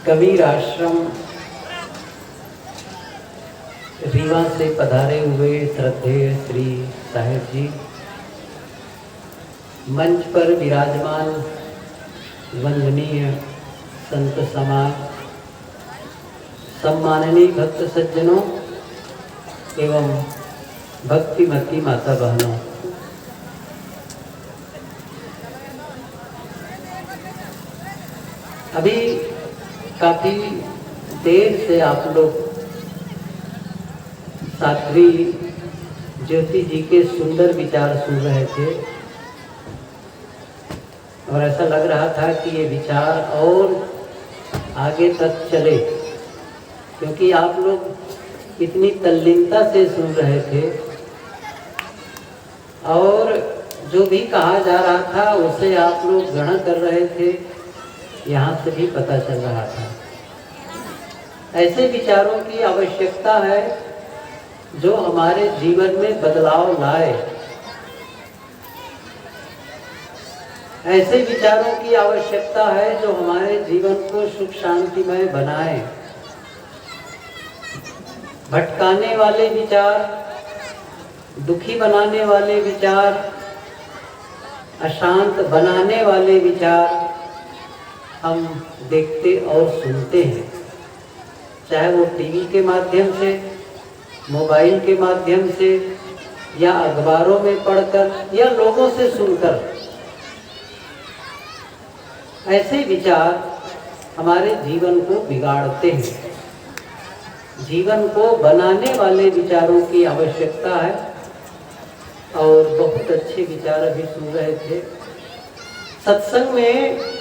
कबीर आश्रम रीवा से पधारे हुए श्रद्धेय श्री साहेब जी, मंच पर विराजमान वंदनीय संत समाज, सम्माननीय भक्त सज्जनों एवं भक्तिमती माता बहनों, अभी काफी देर से आप लोग साध्वी ज्योति जी के सुंदर विचार सुन रहे थे और ऐसा लग रहा था कि ये विचार और आगे तक चले, क्योंकि आप लोग इतनी तल्लीनता से सुन रहे थे और जो भी कहा जा रहा था उसे आप लोग ग्रहण कर रहे थे, यहाँ से भी पता चल रहा था। ऐसे विचारों की आवश्यकता है जो हमारे जीवन में बदलाव लाए। ऐसे विचारों की आवश्यकता है जो हमारे जीवन को सुख शांतिमय बनाए। भटकाने वाले विचार, दुखी बनाने वाले विचार, अशांत बनाने वाले विचार हम देखते और सुनते हैं, चाहे वो टीवी के माध्यम से, मोबाइल के माध्यम से या अखबारों में पढ़कर या लोगों से सुनकर। ऐसे विचार हमारे जीवन को बिगाड़ते हैं। जीवन को बनाने वाले विचारों की आवश्यकता है और बहुत अच्छे विचार अभी सुन रहे थे। सत्संग में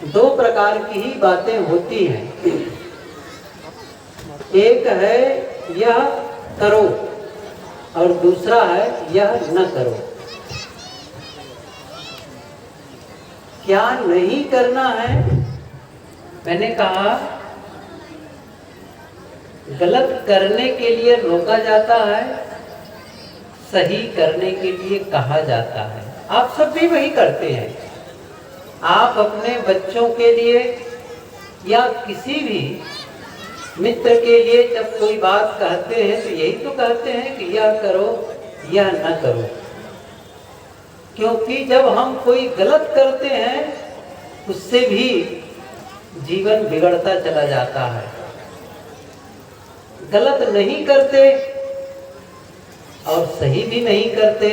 दो प्रकार की ही बातें होती हैं। एक है यह करो और दूसरा है यह न करो। क्या नहीं करना है? मैंने कहा गलत करने के लिए रोका जाता है, सही करने के लिए कहा जाता है। आप सब भी वही करते हैं। आप अपने बच्चों के लिए या किसी भी मित्र के लिए जब कोई बात कहते हैं तो यही तो कहते हैं कि यह करो यह न करो, क्योंकि जब हम कोई गलत करते हैं उससे भी जीवन बिगड़ता चला जाता है। गलत नहीं करते और सही भी नहीं करते।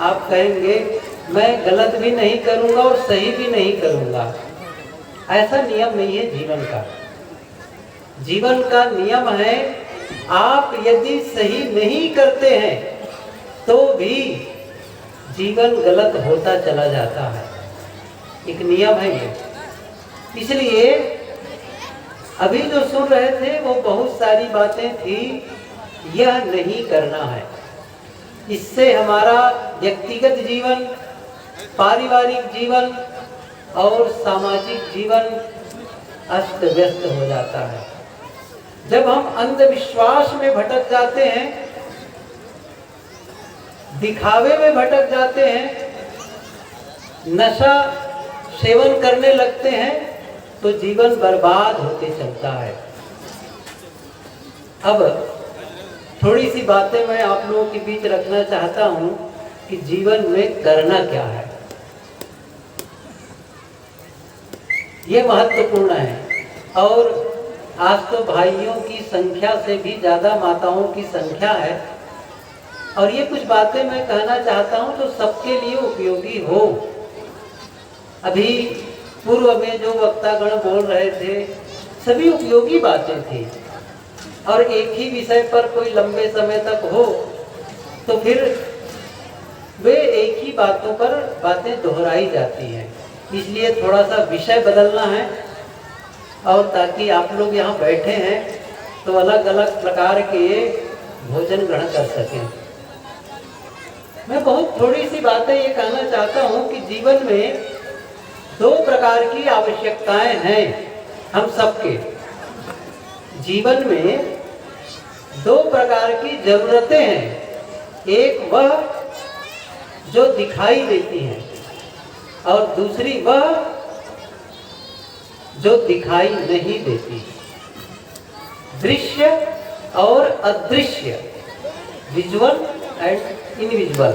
आप कहेंगे मैं गलत भी नहीं करूंगा और सही भी नहीं करूंगा, ऐसा नियम नहीं है जीवन का। जीवन का नियम है आप यदि सही नहीं करते हैं तो भी जीवन गलत होता चला जाता है। एक नियम है ये। इसलिए अभी जो सुन रहे थे वो बहुत सारी बातें थी, यह नहीं करना है। इससे हमारा व्यक्तिगत जीवन, पारिवारिक जीवन और सामाजिक जीवन अस्त व्यस्त हो जाता है। जब हम अंधविश्वास में भटक जाते हैं, दिखावे में भटक जाते हैं, नशा सेवन करने लगते हैं तो जीवन बर्बाद होते चलता है। अब थोड़ी सी बातें मैं आप लोगों के बीच रखना चाहता हूं कि जीवन में करना क्या है। ये महत्वपूर्ण है और आज तो भाइयों की संख्या से भी ज्यादा माताओं की संख्या है और ये कुछ बातें मैं कहना चाहता हूं जो सबके लिए उपयोगी हो। अभी पूर्व में जो वक्तागण बोल रहे थे सभी उपयोगी बातें थी और एक ही विषय पर कोई लंबे समय तक हो तो फिर वे एक ही बातों पर बातें दोहराई जाती हैं। इसलिए थोड़ा सा विषय बदलना है और ताकि आप लोग यहाँ बैठे हैं तो अलग अलग प्रकार के भोजन ग्रहण कर सकें। मैं बहुत थोड़ी सी बातें ये कहना चाहता हूँ कि जीवन में दो प्रकार की आवश्यकताएं हैं हम सबके। जीवन में दो प्रकार की जरूरतें हैं। एक वह जो दिखाई देती हैं और दूसरी वह जो दिखाई नहीं देती। दृश्य और अदृश्य, विजुअल एंड इनविजुअल।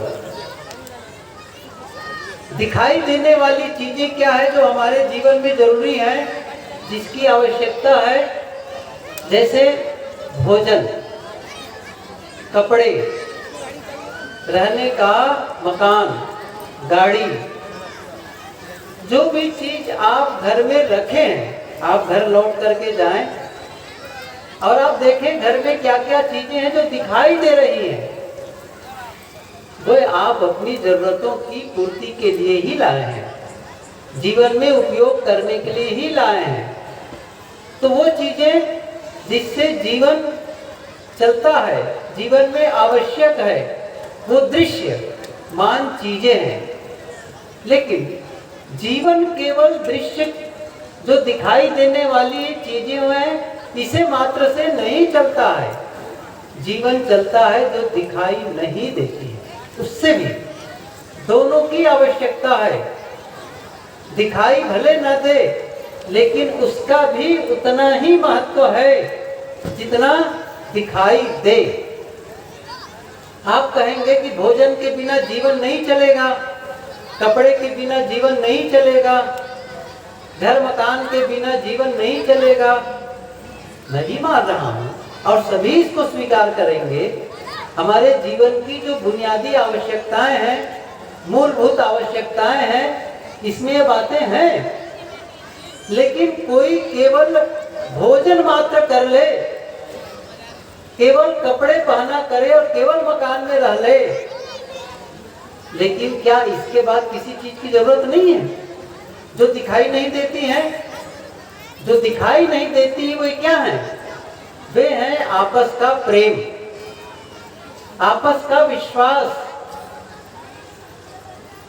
दिखाई देने वाली चीजें क्या है जो हमारे जीवन में जरूरी है, जिसकी आवश्यकता है, जैसे भोजन, कपड़े, रहने का मकान, गाड़ी। जो भी चीज आप घर में रखें, आप घर लौट करके जाएं और आप देखें घर में क्या क्या चीजें हैं जो दिखाई दे रही हैं, वो आप अपनी जरूरतों की पूर्ति के लिए ही लाए हैं, जीवन में उपयोग करने के लिए ही लाए हैं। तो वो चीजें जिससे जीवन चलता है, जीवन में आवश्यक है, वो दृश्यमान चीजें हैं। लेकिन जीवन केवल दृश्य जो दिखाई देने वाली चीजें हैं, इसे मात्र से नहीं चलता है। जीवन चलता है जो दिखाई नहीं देती है, उससे भी। दोनों की आवश्यकता है। दिखाई भले न दे, लेकिन उसका भी उतना ही महत्व है जितना दिखाई दे। आप कहेंगे कि भोजन के बिना जीवन नहीं चलेगा, कपड़े के बिना जीवन नहीं चलेगा, घर मकान के बिना जीवन नहीं चलेगा। मैं भी मान रहा हूं और सभी इसको स्वीकार करेंगे। हमारे जीवन की जो बुनियादी आवश्यकताएं हैं, मूलभूत आवश्यकताएं हैं, इसमें ये बातें हैं। लेकिन कोई केवल भोजन मात्र कर ले, केवल कपड़े पहना करे और केवल मकान में रह ले, लेकिन क्या इसके बाद किसी चीज की जरूरत नहीं है जो दिखाई नहीं देती है? जो दिखाई नहीं देती है वे क्या है? वे हैं आपस का प्रेम, आपस का विश्वास,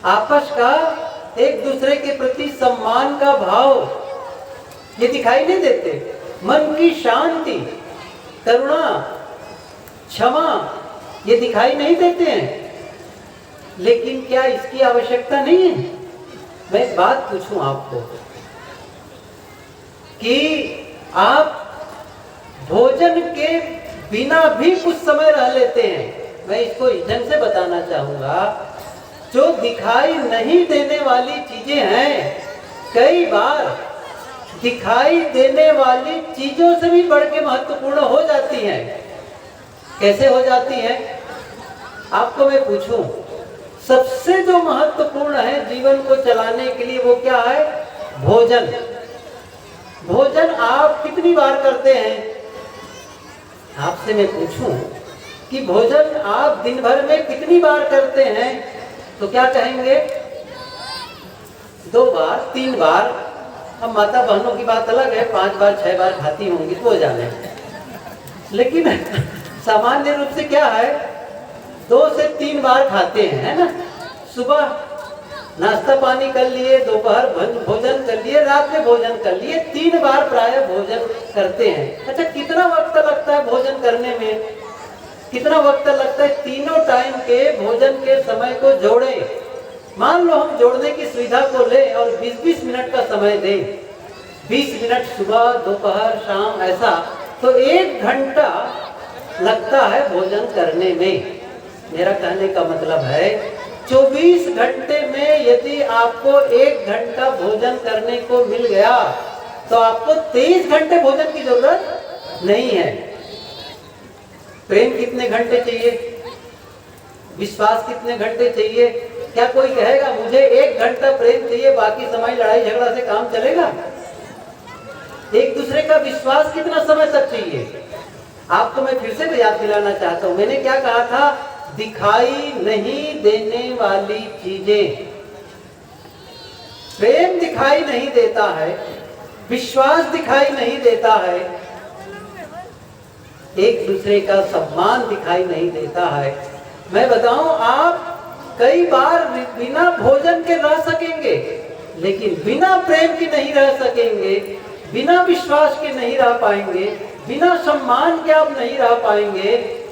आपस का एक दूसरे के प्रति सम्मान का भाव। ये दिखाई नहीं देते। मन की शांति, करुणा, क्षमा, ये दिखाई नहीं देते हैं। लेकिन क्या इसकी आवश्यकता नहीं है? मैं एक बात पूछूं आपको कि आप भोजन के बिना भी कुछ समय रह लेते हैं। मैं इसको इस ढंग से बताना चाहूंगा, जो दिखाई नहीं देने वाली चीजें हैं, कई बार दिखाई देने वाली चीजों से भी बढ़ के महत्वपूर्ण हो जाती हैं। कैसे हो जाती हैं? आपको मैं पूछूं, सबसे जो महत्वपूर्ण है जीवन को चलाने के लिए वो क्या है? भोजन। भोजन आप कितनी बार करते हैं? आपसे मैं पूछूं कि भोजन आप दिन भर में कितनी बार करते हैं, तो क्या कहेंगे? 2 बार, 3 बार। अब माता बहनों की बात अलग है, 5 बार 6 बार खाती होंगी तो हो जाने। लेकिन सामान्य रूप से क्या है, 2 से 3 बार खाते हैं, है ना? सुबह नाश्ता पानी कर लिए, दोपहर भोजन कर लिए, रात में भोजन कर लिए, 3 बार प्राय भोजन करते हैं। अच्छा, कितना वक्त लगता है भोजन करने में? कितना वक्त लगता है? तीनों टाइम के भोजन के समय को जोड़े। मान लो हम जोड़ने की सुविधा को ले और 20-20 मिनट का समय दें, 20 मिनट सुबह, दोपहर, शाम, ऐसा, तो 1 घंटा लगता है भोजन करने में। मेरा कहने का मतलब है 24 घंटे में यदि आपको 1 घंटा भोजन करने को मिल गया तो आपको 23 घंटे भोजन की जरूरत नहीं है। प्रेम कितने घंटे चाहिए? विश्वास कितने घंटे चाहिए? क्या कोई कहेगा मुझे 1 घंटा प्रेम चाहिए, बाकी समय लड़ाई झगड़ा से काम चलेगा? एक दूसरे का विश्वास कितना समय तक चाहिए? आपको मैं फिर से याद दिलाना चाहता हूं, मैंने क्या कहा था? दिखाई नहीं देने वाली चीजें। प्रेम दिखाई नहीं देता है, विश्वास दिखाई नहीं देता है, एक दूसरे का सम्मान दिखाई नहीं देता है। मैं बताऊं, आप कई बार बिना भोजन के रह सकेंगे, लेकिन बिना प्रेम के नहीं रह सकेंगे, बिना विश्वास के नहीं रह पाएंगे, बिना सम्मान के आप नहीं रह पाएंगे।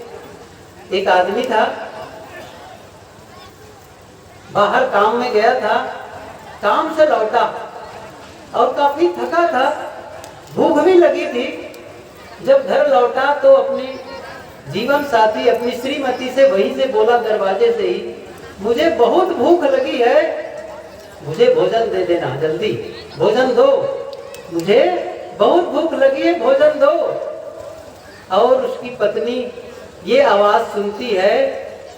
एक आदमी था, बाहर काम में गया था, काम से लौटा और काफी थका था, भूख भी लगी थी। जब घर लौटा तो अपनी जीवन साथी अपनी श्रीमती से वहीं से बोला दरवाजे से ही, मुझे बहुत भूख लगी है, मुझे भोजन दे देना, जल्दी भोजन दो, मुझे बहुत भूख लगी है, भोजन दो। और उसकी पत्नी ये आवाज सुनती है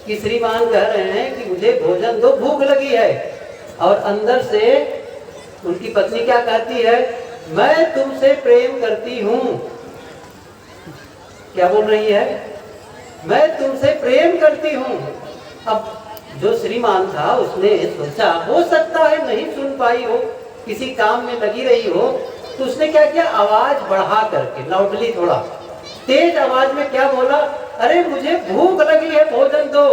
कि श्रीमान कह रहे हैं कि मुझे भोजन दो, भूख लगी है। और अंदर से उनकी पत्नी क्या कहती है, मैं तुमसे प्रेम करती हूं। क्या बोल रही है, मैं तुमसे प्रेम करती हूं। अब जो श्रीमान था उसने सोचा हो सकता है नहीं सुन पाई हो, किसी काम में लगी रही हो, तो उसने क्या किया, आवाज बढ़ा करके लाउडली थोड़ा तेज आवाज में क्या बोला, अरे मुझे भूख लगी है, भोजन दो।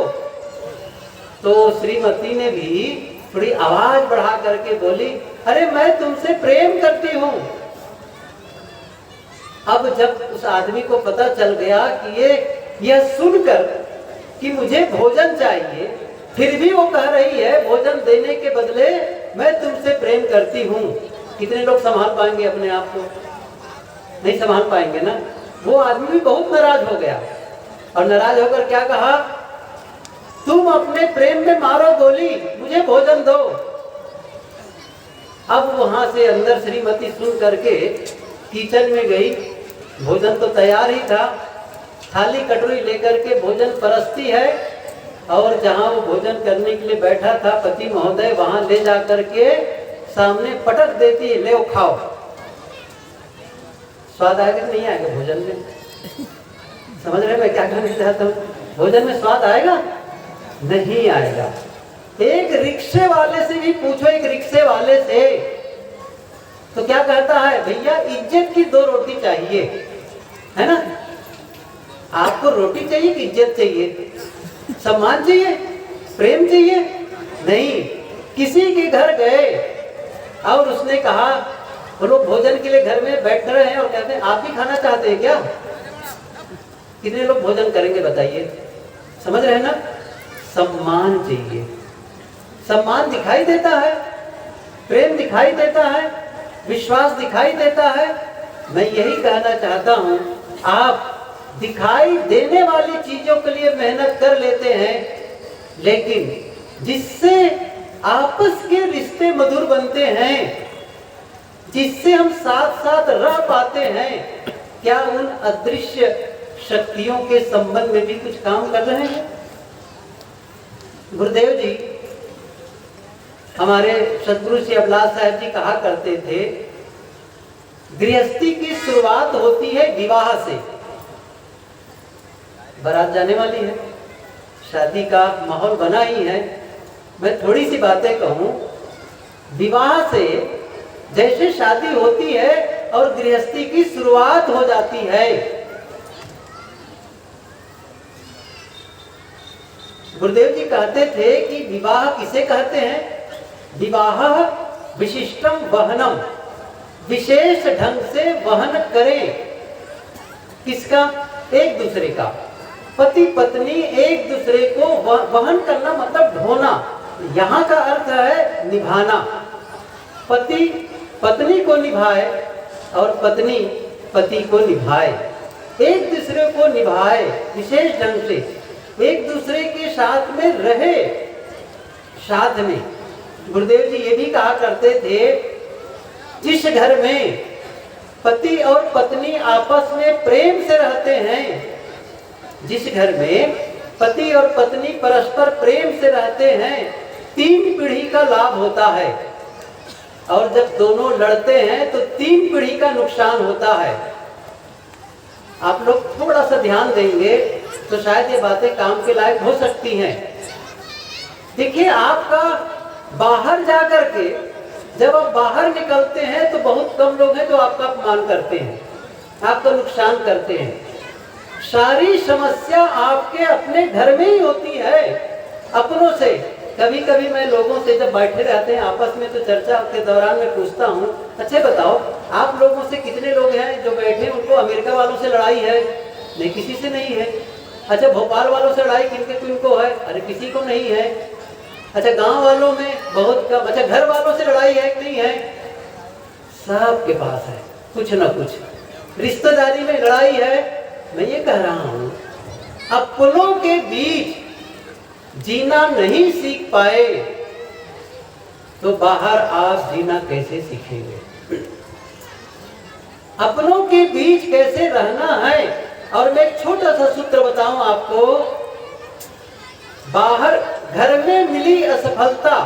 तो श्रीमती ने भी थोड़ी आवाज बढ़ा करके बोली, अरे मैं तुमसे प्रेम करती हूं। अब जब उस आदमी को पता चल गया कि यह सुनकर कि मुझे भोजन चाहिए, फिर भी वो कह रही है भोजन देने के बदले मैं तुमसे प्रेम करती हूं, कितने लोग संभाल पाएंगे अपने आप को? नहीं संभाल पाएंगे ना। वो आदमी भी बहुत नाराज हो गया और नाराज होकर क्या कहा, तुम अपने प्रेम में मारो गोली, मुझे भोजन दो। अब वहां से अंदर श्रीमती सुन करके किचन में गई, भोजन तो तैयार ही था, थाली कटोरी लेकर के भोजन परसती है और जहां वो भोजन करने के लिए बैठा था पति महोदय, वहां ले जा करके सामने पटक देती है, ले खाओ। स्वाद आएगा नहीं आएगा भोजन में? समझ रहे मैं क्या कहना चाहता हूँ? भोजन में स्वाद आएगा? नहीं आएगा। एक रिक्शे वाले से भी पूछो, एक रिक्शे वाले से, तो क्या कहता है, भैया इज्जत की 2 रोटी चाहिए, है ना? आपको रोटी चाहिए कि इज्जत चाहिए, सम्मान चाहिए, प्रेम चाहिए? नहीं। किसी के घर गए और उसने कहा, वो लोग भोजन के लिए घर में बैठ रहे हैं और कहते हैं आप भी खाना चाहते हैं क्या? कितने लोग भोजन करेंगे बताइए? समझ रहे हैं ना? सम्मान चाहिए, सम्मान दिखाई देता है, प्रेम दिखाई देता है, विश्वास दिखाई देता है। मैं यही कहना चाहता हूं, आप दिखाई देने वाली चीजों के लिए मेहनत कर लेते हैं, लेकिन जिससे आपस के रिश्ते मधुर बनते हैं, जिससे हम साथ साथ रह पाते हैं, क्या उन अदृश्य शक्तियों के संबंध में भी कुछ काम कर रहे हैं? गुरुदेव जी, हमारे सदगुरु श्री अभिलाष साहब जी कहा करते थे, गृहस्थी की शुरुआत होती है विवाह से। बारात जाने वाली है, शादी का माहौल बना ही है। मैं थोड़ी सी बातें कहूं, विवाह से जैसे शादी होती है और गृहस्थी की शुरुआत हो जाती है। गुरुदेव जी कहते थे कि विवाह किसे कहते हैं? विवाह विशिष्टम वहनम, विशेष ढंग से वहन करें। किसका? एक दूसरे का। पति पत्नी एक दूसरे को वहन करना मतलब ढोना, यहाँ का अर्थ है निभाना। पति पत्नी को निभाए और पत्नी पति को निभाए, एक दूसरे को निभाए, विशेष ढंग से एक दूसरे के साथ में रहे। साथ में गुरुदेव जी ये भी कहा करते थे, जिस घर में पति और पत्नी आपस में प्रेम से रहते हैं, जिस घर में पति और पत्नी परस्पर प्रेम से रहते हैं, 3 पीढ़ी का लाभ होता है। और जब दोनों लड़ते हैं तो 3 पीढ़ी का नुकसान होता है। आप लोग थोड़ा सा ध्यान देंगे तो शायद ये बातें काम के लायक हो सकती हैं। देखिए, आपका बाहर जाकर के जब आप बाहर निकलते हैं तो बहुत कम लोग हैं जो आपका अपमान करते हैं, आपका नुकसान करते हैं। सारी समस्या आपके अपने घर में ही होती है, अपनों से। कभी कभी मैं लोगों से जब बैठे रहते हैं आपस में तो चर्चा के दौरान मैं पूछता हूँ, अच्छा बताओ आप लोगों से कितने लोग हैं जो बैठे उनको अमेरिका वालों से लड़ाई है? नहीं, किसी से नहीं है। अच्छा, भोपाल वालों से लड़ाई किनको है? अरे किसी को नहीं है। अच्छा, गांव वालों में बहुत कम। अच्छा, घर वालों से लड़ाई है कि नहीं है? सबके पास है कुछ ना कुछ। रिश्तेदारी में लड़ाई है, मैं ये कह रहा हूं अपनों के बीच जीना नहीं सीख पाए तो बाहर आप जीना कैसे सीखेंगे? अपनों के बीच कैसे रहना है। और मैं एक छोटा सा सूत्र बताऊं आपको, बाहर घर में मिली असफलता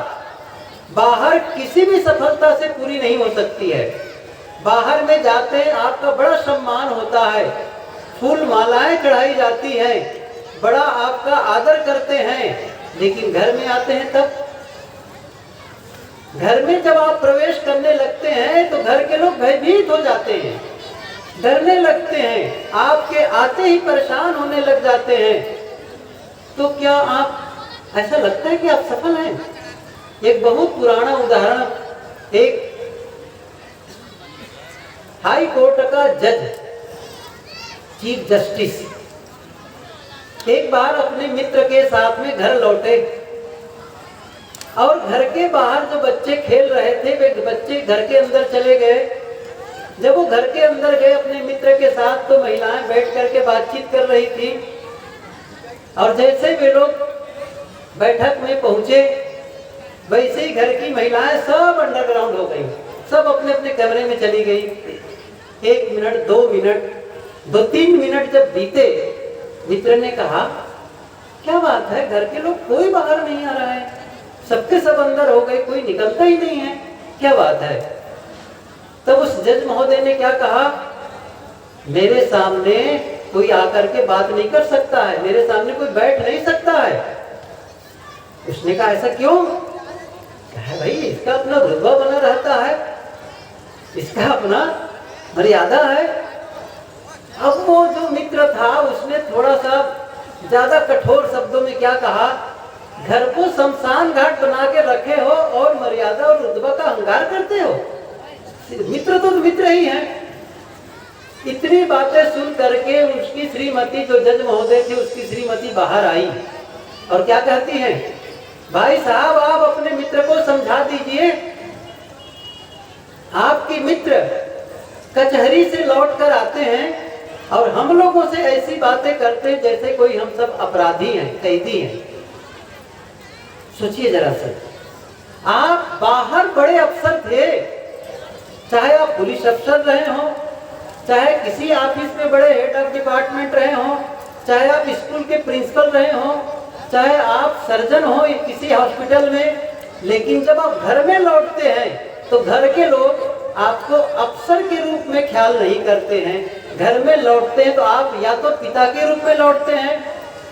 बाहर किसी भी सफलता से पूरी नहीं हो सकती है। बाहर में जाते हैं आपका बड़ा सम्मान होता है, फूल मालाएं चढ़ाई जाती हैं, बड़ा आपका आदर करते हैं, लेकिन घर में आते हैं तब घर में जब आप प्रवेश करने लगते हैं तो घर के लोग भयभीत हो जाते हैं, डरने लगते हैं, आपके आते ही परेशान होने लग जाते हैं। तो क्या आप ऐसा लगता है कि आप सफल हैं? एक बहुत पुराना उदाहरण, एक हाई कोर्ट का जज, चीफ जस्टिस, एक बार अपने मित्र के साथ में घर लौटे और घर के बाहर जो बच्चे खेल रहे थे वे बच्चे घर के अंदर चले गए। जब वो घर के अंदर गए अपने मित्र के साथ तो महिलाएं बैठ करके बातचीत कर रही थी और जैसे वे लोग बैठक में पहुंचे वैसे ही घर की महिलाएं सब अंडरग्राउंड हो गई, सब अपने अपने कमरे में चली गई। 1 मिनट 2 मिनट 2-3 मिनट जब बीते, मित्र ने कहा क्या बात है, घर के लोग कोई बाहर नहीं आ रहा है, सबके सब अंदर हो गए, कोई निकलता ही नहीं है, क्या बात है? तब उस जज महोदय ने क्या कहा, मेरे सामने कोई आकर के बात नहीं कर सकता है, मेरे सामने कोई बैठ नहीं सकता है। उसने कहा ऐसा क्यों? कहा भाई इसका अपना रुतबा बना रहता है, इसका अपना मर्यादा है। अब वो जो मित्र था उसने थोड़ा सा ज्यादा कठोर शब्दों में क्या कहा, घर को शमशान घाट बना के रखे हो और मर्यादा और रुतबा का अहंकार करते हो। मित्र तो मित्र ही हैं। इतनी बातें सुन करके उसकी श्रीमती, जो जज महोदय थे, उसकी श्रीमती बाहर आई और क्या कहती हैं, भाई साहब आप अपने मित्र को समझा दीजिए, आपके मित्र कचहरी से लौट कर आते हैं और हम लोगों से ऐसी बातें करते हैं जैसे कोई हम सब अपराधी हैं, कैदी हैं। सोचिए जरा से, आप बाहर बड़े अफसर थे, चाहे आप पुलिस अफसर रहे हो, चाहे किसी ऑफिस में बड़े हेड ऑफ डिपार्टमेंट रहे हो, चाहे आप स्कूल के प्रिंसिपल रहे हो, चाहे आप सर्जन हो किसी हॉस्पिटल में, लेकिन जब आप घर में लौटते हैं तो घर के लोग आपको अफसर के रूप में ख्याल नहीं करते हैं। घर में लौटते हैं तो आप या तो पिता के रूप में लौटते हैं,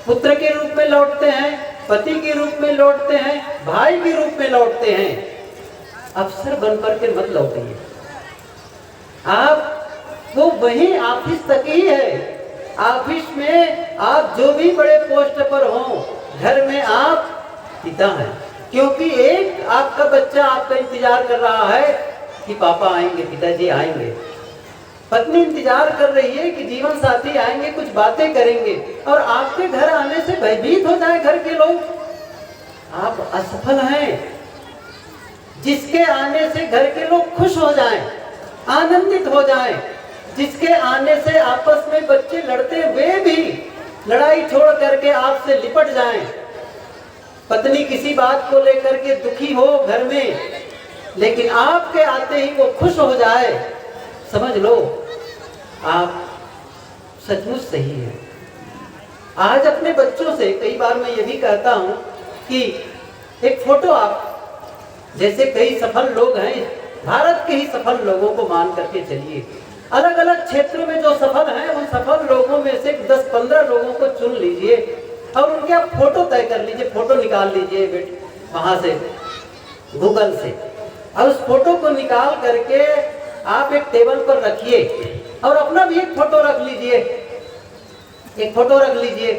पुत्र के रूप में लौटते हैं, पति के रूप में लौटते हैं, भाई के रूप में लौटते हैं। अफसर बन करके मत लौटिए। आप वो वही ऑफिस तक ही है, ऑफिस में आप जो भी बड़े पोस्ट पर हो, घर में आप पिता हैं, क्योंकि एक आपका बच्चा आपका इंतजार कर रहा है कि पापा आएंगे, पिताजी आएंगे, पत्नी इंतजार कर रही है कि जीवन साथी आएंगे, कुछ बातें करेंगे, और आपके घर आने से भयभीत हो जाए घर के लोग, आप असफल हैं। जिसके आने से घर के लोग खुश हो जाएं, आनंदित हो जाएं, जिसके आने से आपस में बच्चे लड़ते वे भी लड़ाई छोड़ करके आपसे लिपट जाएं, पत्नी किसी बात को लेकर के दुखी हो घर में, लेकिन आपके आते ही वो खुश हो जाए, समझ लो आप सचमुच सही है। आज अपने बच्चों से कई बार मैं ये भी कहता हूँ कि एक फोटो आप, जैसे कई सफल लोग हैं, भारत के ही सफल लोगों को मान करके चलिए, अलग अलग क्षेत्रों में जो सफल हैं उन सफल लोगों में से 10-15 लोगों को चुन लीजिए और उनके आप फोटो तय कर लीजिए, फोटो निकाल लीजिए बेटे वहां से गूगल से, और उस फोटो को निकाल करके आप एक टेबल पर रखिए और अपना भी एक फोटो रख लीजिए, एक फोटो रख लीजिए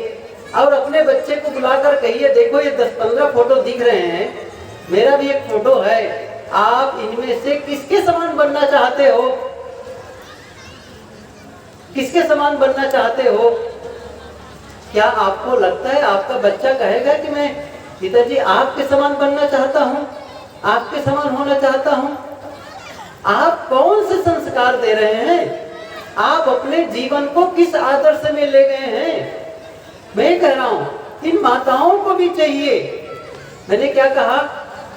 और अपने बच्चे को बुलाकर कहिए, देखो ये 10-15 फोटो दिख रहे हैं, मेरा भी एक फोटो है, आप इनमें से किसके समान बनना चाहते हो, किसके समान बनना चाहते हो? क्या आपको लगता है आपका बच्चा कहेगा कि मैं पिताजी आपके समान बनना चाहता हूँ, आपके समान होना चाहता हूँ? आप कौन से संस्कार दे रहे हैं? आप अपने जीवन को किस आदर्श में ले गए हैं? मैं कह रहा हूं इन माताओं को भी चाहिए। मैंने क्या कहा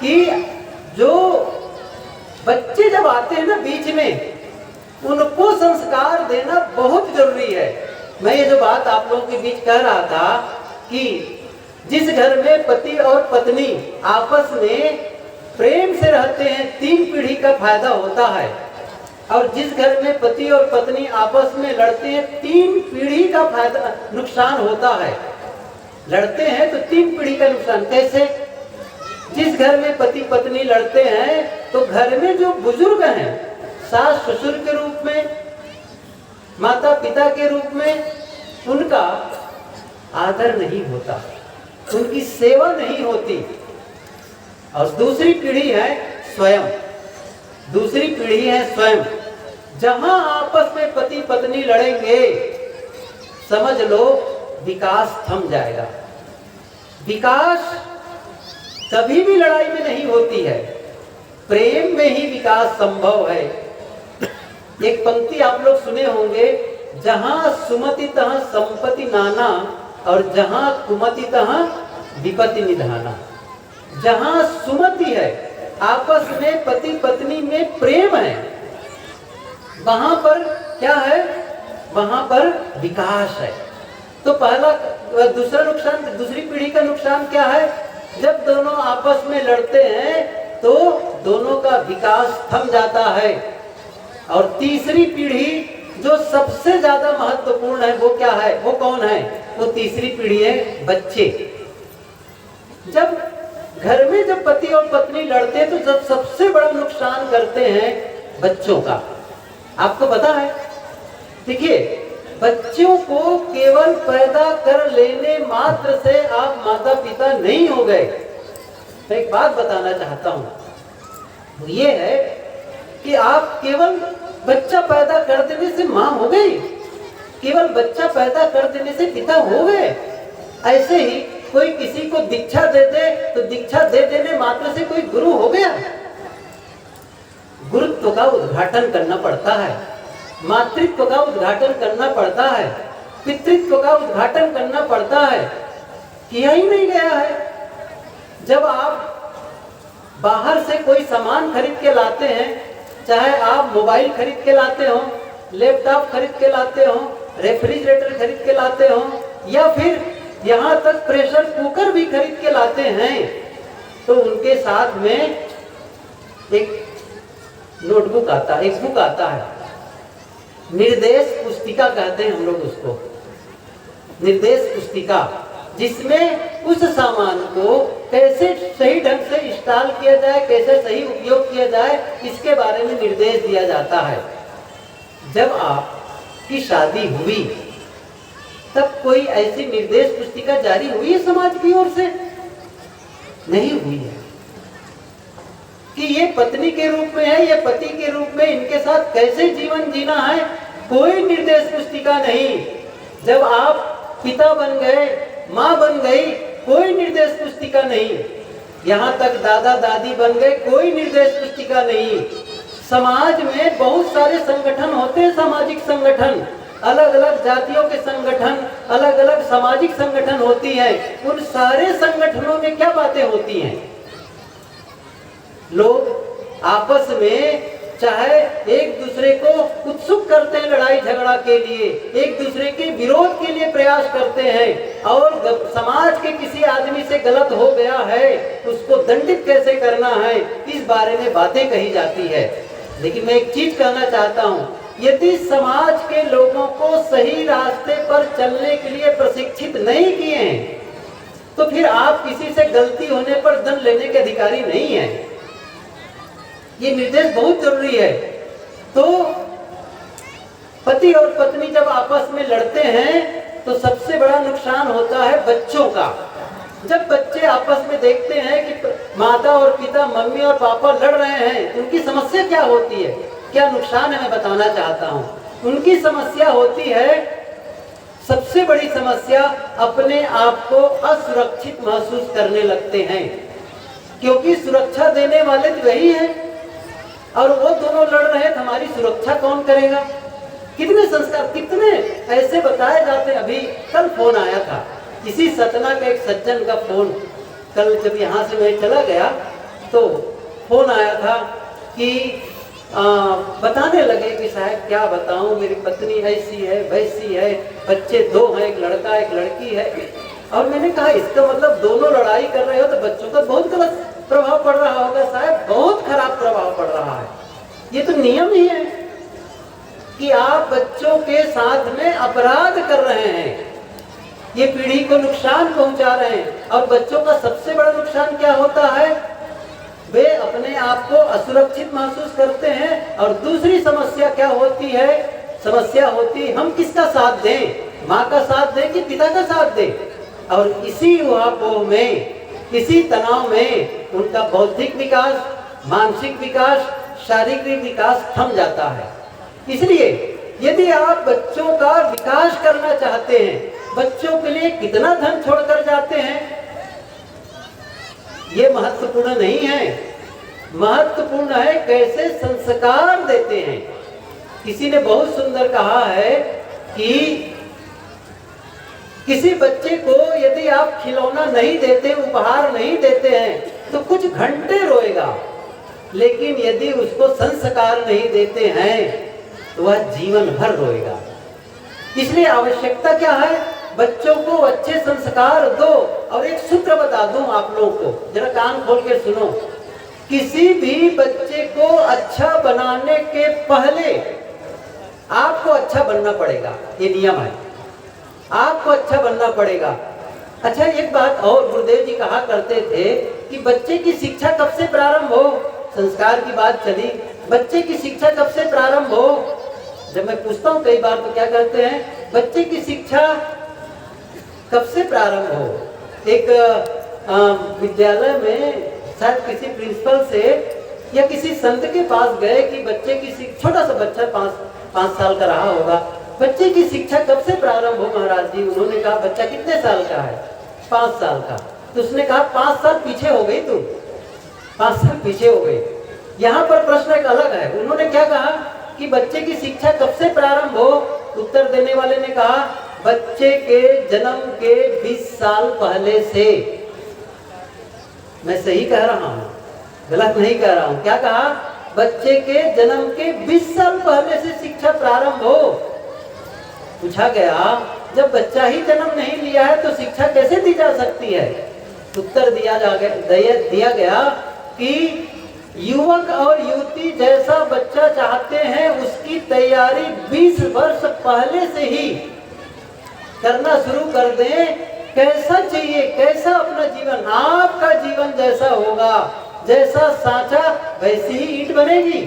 कि जो बच्चे जब आते हैं ना बीच में, उनको संस्कार देना बहुत जरूरी है। मैं ये जो बात आप लोगों के बीच कह रहा था कि जिस घर में पति और पत्नी आपस में प्रेम से रहते हैं 3 पीढ़ी का फायदा होता है, और जिस घर में पति और पत्नी आपस में लड़ते हैं 3 पीढ़ी का फायदा नुकसान होता है। लड़ते हैं तो 3 पीढ़ी का नुकसान कैसे? जिस घर में पति पत्नी लड़ते हैं तो घर में जो बुजुर्ग हैं, सास ससुर के रूप में, माता पिता के रूप में, उनका आदर नहीं होता, उनकी सेवा नहीं होती। और दूसरी पीढ़ी है स्वयं, दूसरी पीढ़ी है स्वयं। जहां आपस में पति पत्नी लड़ेंगे, समझ लो विकास थम जाएगा। विकास कभी भी लड़ाई में नहीं होती है, प्रेम में ही विकास संभव है। एक पंक्ति आप लोग सुने होंगे, जहां सुमति तहां संपत्ति नाना, और जहां कुमति तहां विपत्ति निधाना। जहां सुमति है, आपस में पति पत्नी में प्रेम है, वहां पर क्या है? वहां पर विकास है। तो पहला दूसरा नुकसान, दूसरी पीढ़ी का नुकसान क्या है? जब दोनों आपस में लड़ते हैं तो दोनों का विकास थम जाता है। और तीसरी पीढ़ी जो सबसे ज्यादा महत्वपूर्ण है, वो क्या है? वो कौन है? वो तीसरी पीढ़ी है बच्चे। जब घर में जब पति और पत्नी लड़ते हैं तो जब सबसे बड़ा नुकसान करते हैं बच्चों का। आपको पता है? देखिए, बच्चों को केवल पैदा कर लेने मात्र से आप माता पिता नहीं हो गए। मैं एक बात बताना चाहता हूं, वो ये है कि आप केवल बच्चा पैदा कर देने से मां हो गई, केवल बच्चा पैदा कर देने से पिता हो गए। ऐसे ही कोई किसी को दीक्षा दे दे तो दीक्षा दे देने मात्र से कोई गुरु हो गया। गुरुत्व का उद्घाटन करना पड़ता है, मातृत्व का उद्घाटन करना पड़ता है, पितृत्व का उद्घाटन करना पड़ता है। किया ही नहीं गया है। जब आप बाहर से कोई सामान खरीद के लाते हैं, चाहे आप मोबाइल खरीद के लाते हो, लैपटॉप खरीद के लाते हो, रेफ्रिजरेटर खरीद के लाते हो, या फिर यहाँ तक प्रेशर कुकर भी खरीद के लाते हैं, तो उनके साथ में एक नोटबुक आता है, एक बुक आता है, निर्देश पुस्तिका कहते हैं हम लोग उसको, निर्देश पुस्तिका, जिसमें उस सामान को कैसे सही ढंग से इंस्टॉल किया जाए, कैसे सही उपयोग किया जाए, इसके बारे में निर्देश दिया जाता है। जब आपकी शादी हुई तब कोई ऐसी निर्देश पुस्तिका जारी हुई है समाज की ओर से? नहीं हुई है कि ये पत्नी के रूप में है, ये पति के रूप में, इनके साथ कैसे जीवन जीना है, कोई निर्देश पुस्तिका नहीं। जब आप पिता बन गए, माँ बन गई, कोई निर्देश पुस्तिका नहीं। यहाँ तक दादा दादी बन गए, कोई निर्देश पुस्तिका नहीं। समाज में बहुत सारे संगठन होते हैं, सामाजिक संगठन, अलग अलग जातियों के संगठन, अलग अलग सामाजिक संगठन होती है। उन सारे संगठनों में क्या बातें होती हैं? लोग आपस में चाहे एक दूसरे को उत्सुक करते हैं लड़ाई झगड़ा के लिए, एक दूसरे के विरोध के लिए प्रयास करते हैं, और समाज के किसी आदमी से गलत हो गया है उसको दंडित कैसे करना है, इस बारे में बातें कही जाती है। लेकिन मैं एक चीज कहना चाहता हूँ, यदि समाज के लोगों को सही रास्ते पर चलने के लिए प्रशिक्षित नहीं किए हैं, तो फिर आप किसी से गलती होने पर दंड लेने के अधिकारी नहीं हैं। ये निर्देश बहुत जरूरी है। तो पति और पत्नी जब आपस में लड़ते हैं तो सबसे बड़ा नुकसान होता है बच्चों का। जब बच्चे आपस में देखते हैं कि माता और पिता, मम्मी और पापा लड़ रहे हैं, उनकी समस्या क्या होती है, क्या नुकसान है, मैं बताना चाहता हूँ। उनकी समस्या होती है, सबसे बड़ी समस्या, अपने आप को असुरक्षित महसूस करने लगते हैं, क्योंकि सुरक्षा देने वाले तो वही हैं। और वो दोनों लड़ रहे हैं, हमारी सुरक्षा कौन करेगा? कितने संस्कार, कितने ऐसे बताए जाते हैं। अभी कल फोन आया था, इसी सतना का एक सज्जन का फोन, कल जब यहाँ से मैं चला गया तो फोन आया था कि बताने लगे कि साहब क्या बताऊं, मेरी पत्नी ऐसी है वैसी है, बच्चे 2 हैं, एक लड़का एक लड़की है। और मैंने कहा इसका मतलब दोनों लड़ाई कर रहे हो तो बच्चों का बहुत गलत प्रभाव पड़ रहा होगा। साहब बहुत खराब प्रभाव पड़ रहा है, ये तो नियम ही है कि आप बच्चों के साथ में अपराध कर रहे हैं, ये पीढ़ी को नुकसान पहुंचा रहे हैं। और बच्चों का सबसे बड़ा नुकसान क्या होता है? वे अपने आप को असुरक्षित महसूस करते हैं। और दूसरी समस्या क्या होती है? समस्या होती हम किसका साथ दें, माँ का साथ दें कि पिता का साथ दें। और इसी ऊहापोह में, इसी तनाव में उनका बौद्धिक विकास, मानसिक विकास, शारीरिक विकास थम जाता है। इसलिए यदि आप बच्चों का विकास करना चाहते हैं, बच्चों के लिए कितना धन छोड़कर जाते हैं ये महत्वपूर्ण नहीं है। महत्वपूर्ण है कैसे संस्कार देते हैं। किसी ने बहुत सुंदर कहा है कि किसी बच्चे को यदि आप खिलौना नहीं देते, उपहार नहीं देते हैं तो कुछ घंटे रोएगा, लेकिन यदि उसको संस्कार नहीं देते हैं तो वह जीवन भर रोएगा। इसलिए आवश्यकता क्या है? बच्चों को अच्छे संस्कार दो। और एक सूत्र बता दूं आप लोगों को, जरा कान खोल के सुनो। किसी भी बच्चे को अच्छा बनाने के पहले आपको अच्छा बनना पड़ेगा, ये नियम है, आपको अच्छा बनना पड़ेगा। अच्छा एक बात और, गुरुदेव जी कहा करते थे कि बच्चे की शिक्षा कब से प्रारंभ हो? संस्कार की बात चली, बच्चे की शिक्षा कब से प्रारंभ हो? जब मैं पूछता हूँ कई बार तो क्या कहते हैं, बच्चे की शिक्षा कब से प्रारंभ हो? एक विद्यालय में शायद किसी प्रिंसिपल से या किसी संत के पास गए कि बच्चे की छोटा सा बच्चा 5 साल का रहा होगा, बच्चे की शिक्षा कब से प्रारंभ हो महाराज जी? उन्होंने कहा बच्चा कितने साल का है? 5 साल का। तो उसने कहा 5 साल पीछे हो गई तुम, 5 साल पीछे हो गई। यहाँ पर प्रश्न एक अलग है। उन्होंने क्या कहा कि बच्चे की शिक्षा कब से प्रारंभ हो? उत्तर देने वाले ने कहा बच्चे के जन्म के 20 साल पहले से। मैं सही कह रहा हूँ, गलत नहीं कह रहा हूँ। क्या कहा? बच्चे के जन्म के 20 साल पहले से शिक्षा प्रारंभ हो। पूछा गया जब बच्चा ही जन्म नहीं लिया है तो शिक्षा कैसे दी जा सकती है? उत्तर दिया गया कि युवक और युवती जैसा बच्चा चाहते हैं उसकी तैयारी 20 वर्ष पहले से ही करना शुरू कर दें। कैसा चाहिए, कैसा अपना जीवन, आपका जीवन जैसा होगा, जैसा साँचा वैसी ही ईंट बनेगी।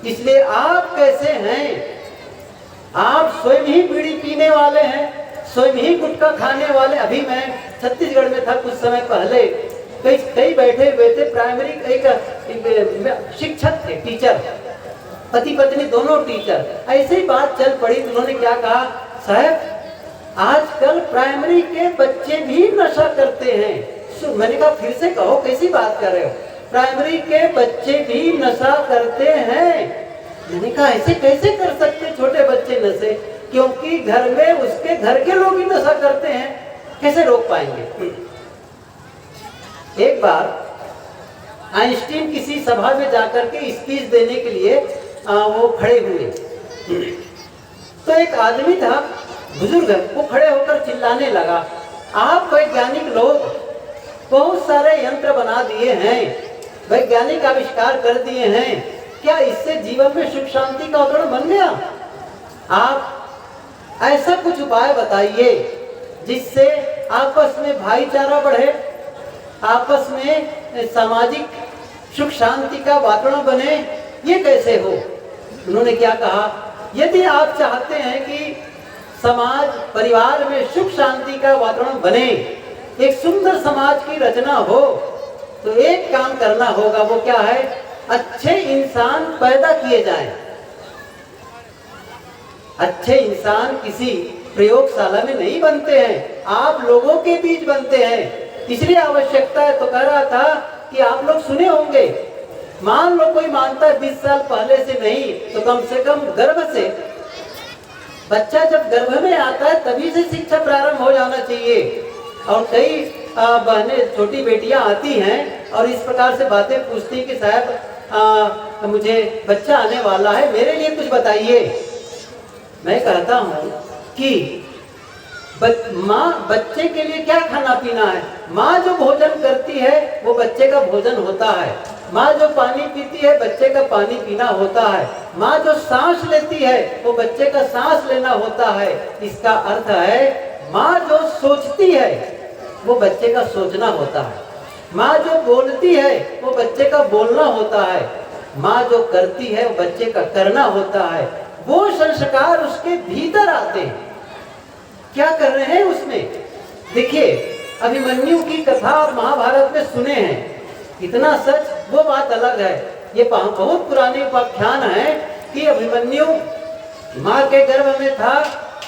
इसलिए आप कैसे हैं? आप स्वयं ही बीड़ी पीने वाले हैं, स्वयं ही गुटखा खाने वाले। अभी मैं छत्तीसगढ़ में था कुछ समय पहले, कई बैठे हुए थे, प्राइमरी एक शिक्षक थे, टीचर, पति पत्नी दोनों टीचर। ऐसे ही बात चल पड़ी। उन्होंने क्या कहा, साहब आजकल प्राइमरी के बच्चे भी नशा करते हैं। मैंने कहा फिर से कहो, कैसी बात कर रहे हो? प्राइमरी के बच्चे भी नशा करते हैं। मैंने कहा ऐसे कैसे कर सकते छोटे बच्चे नशे? क्योंकि घर में उसके घर के लोग ही नशा करते हैं, कैसे रोक पाएंगे? एक बार आइंस्टीन किसी सभा में जाकर के स्पीच देने के लिए वो खड़े हुए, तो एक आदमी था बुजुर्ग, वो खड़े होकर चिल्लाने लगा, आप वैज्ञानिक लोग बहुत सारे यंत्र बना दिए हैं, वैज्ञानिक आविष्कार कर दिए हैं, क्या इससे जीवन में सुख शांति का वातावरण बन गया? आप ऐसा कुछ उपाय बताइए जिससे आपस में भाईचारा बढ़े, आपस में सामाजिक सुख शांति का वातावरण बने। ये कैसे हो? उन्होंने क्या कहा, यदि आप चाहते हैं कि समाज परिवार में सुख शांति का वातावरण बने, एक सुंदर समाज की रचना हो, तो एक काम करना होगा। वो क्या है? अच्छे इंसान पैदा किए जाएं। अच्छे इंसान किसी प्रयोगशाला में नहीं बनते हैं, आप लोगों के बीच बनते हैं। इसलिए आवश्यकता है। तो कह रहा था कि आप लोग सुने होंगे मान लो कोई मानता है 20 साल पहले से नहीं, तो कम से कम गर्भ से, बच्चा जब गर्भ में आता है तभी से शिक्षा प्रारंभ हो जाना चाहिए। और कई बहनें, छोटी बेटियां आती हैं और इस प्रकार से बातें पूछती कि साहब मुझे बच्चा आने वाला है, मेरे लिए कुछ बताइए। मैं कहता हूँ कि माँ बच्चे के लिए क्या खाना पीना है। माँ जो भोजन करती है वो बच्चे का भोजन होता है। माँ जो पानी पीती है बच्चे का पानी पीना होता है। माँ जो सांस लेती है वो बच्चे का सांस लेना होता है। इसका अर्थ है माँ जो सोचती है वो बच्चे का सोचना होता है। माँ जो बोलती है वो बच्चे का बोलना होता है। माँ जो करती है वो बच्चे का करना होता है। वो संस्कार उसके भीतर आते हैं। क्या कर रहे हैं उसमें? देखिए, अभिमन्यु की कथा महाभारत में सुने हैं, इतना सच, वो बात अलग है। ये बहुत पुरानी उपाख्यान है कि अभिमन्यु माँ के गर्भ में था,